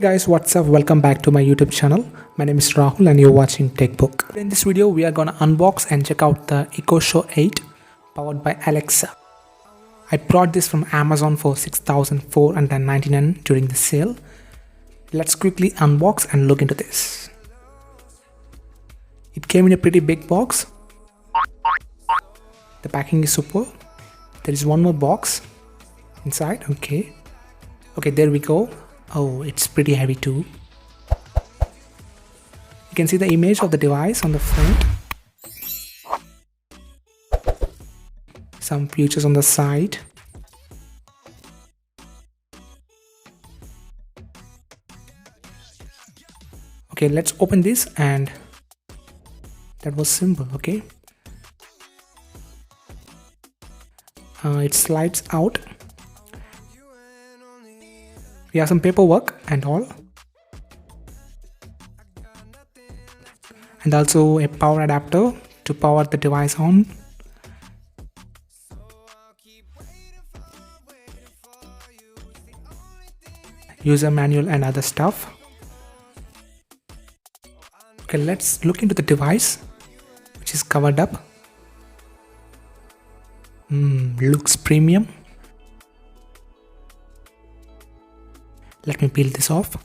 Guys, what's up? Welcome back to my YouTube channel. My name is Rahul and you're watching TechBook. In this video, we are gonna unbox and check out the Echo Show 8 powered by Alexa. I brought this from Amazon for $6,499 during the sale. Let's quickly unbox and look into this. It came in a pretty big box. The packing is super. There is one more box inside. Okay, there we go. Oh, it's pretty heavy too. You can see the image of the device on the front. Some features on the side. Okay, let's open this, and that was simple. Okay, it slides out. We have some paperwork and all, and also a power adapter to power the device on. User manual and other stuff. Okay, let's look into the device, which is covered up. Looks premium. Let me peel this off.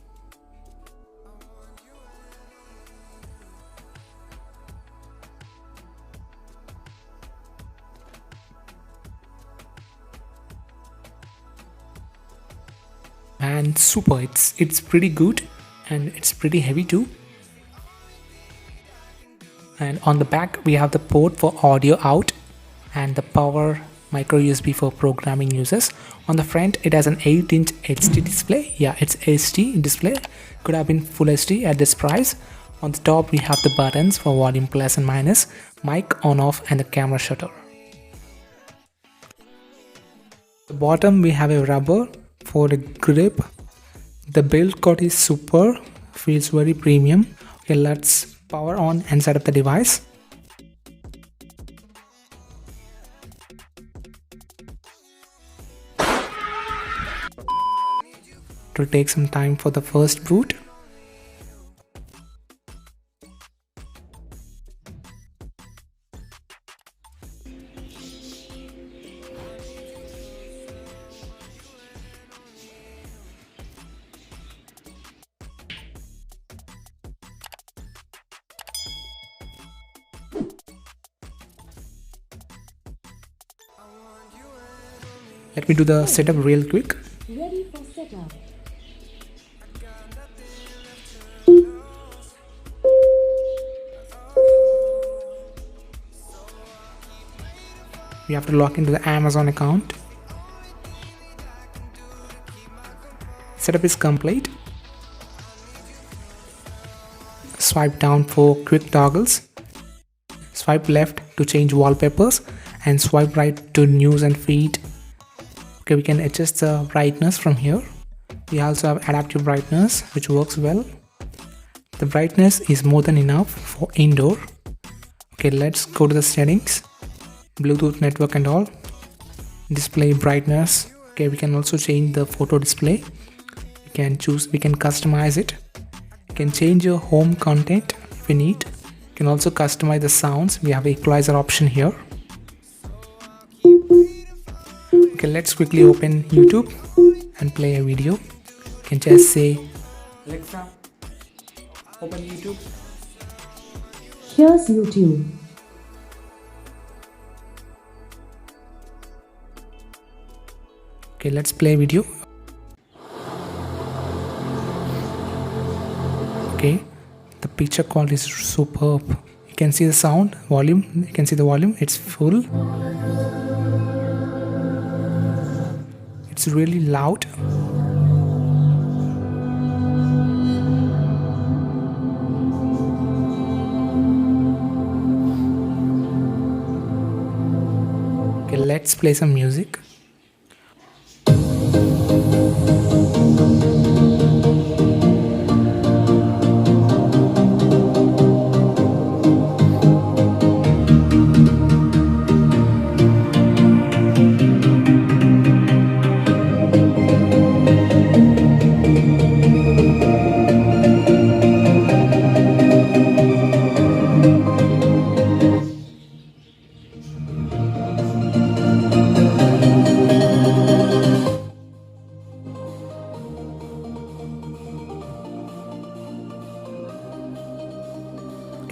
And super, it's pretty good, and it's pretty heavy too. And on the back we have the port for audio out and the power micro USB for programming users. On the front it has an 8-inch HD display. Yeah, it's HD display. Could have been full HD at this price. On the top we have the buttons for volume plus and minus, mic on off, and the camera shutter. At the bottom we have a rubber for the grip. The build quality is super, feels very premium. Okay, let's power on and set up the device. It will take some time for the first boot. Let me do the setup real quick. Ready for setup. We have to log into the Amazon account. Setup is complete. Swipe down for quick toggles. Swipe left to change wallpapers, and swipe right to news and feed. Okay, we can adjust the brightness from here. We also have adaptive brightness, which works well. The brightness is more than enough for indoor. Okay, let's go to the settings. Bluetooth network and all. Display brightness. Okay, we can also change the photo display. We can customize it. You can change your home content if you need. You can also customize the sounds. We have equalizer option here. Okay, let's quickly open YouTube and play a video. You can just say, Alexa, open YouTube. Here's YouTube. Okay, let's play video. Okay, the picture quality is superb. You can see the sound, volume. You can see the volume, it's full. It's really loud. Okay, let's play some music.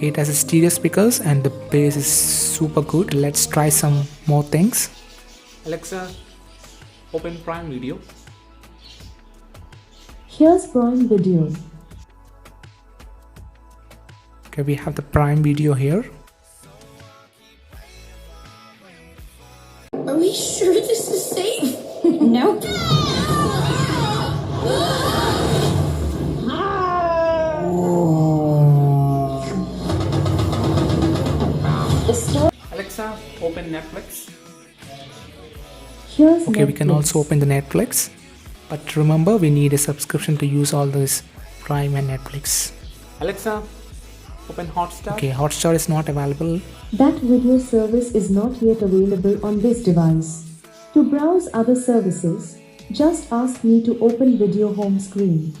Okay, it has a stereo speakers and the bass is super good. Let's try some more things. Alexa, open Prime Video. Here's Prime Video. Okay, we have the Prime Video here. Are we sure this is safe? No. Alexa, open Netflix. Here's Okay, we can Netflix. also open the Netflix. But remember, we need a subscription to use all this Prime and Netflix. Alexa, open Hotstar. Okay, Hotstar is not available. That video service is not yet available on this device. To browse other services, just ask me to open video home screen.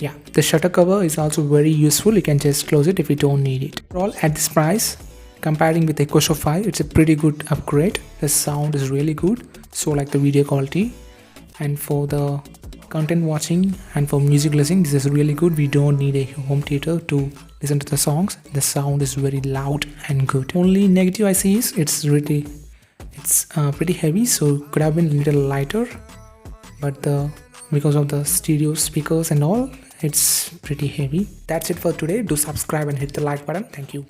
Yeah, the shutter cover is also very useful. You can just close it if you don't need it. Overall, at this price, comparing with Echo Show 5, it's a pretty good upgrade. The sound is really good, so like the video quality. And for the content watching and for music listening, this is really good. We don't need a home theater to listen to the songs. The sound is very loud and good. Only negative I see is it's pretty heavy, so could have been a little lighter. But because of the stereo speakers and all, it's pretty heavy. That's it for today. Do subscribe and hit the like button. Thank you.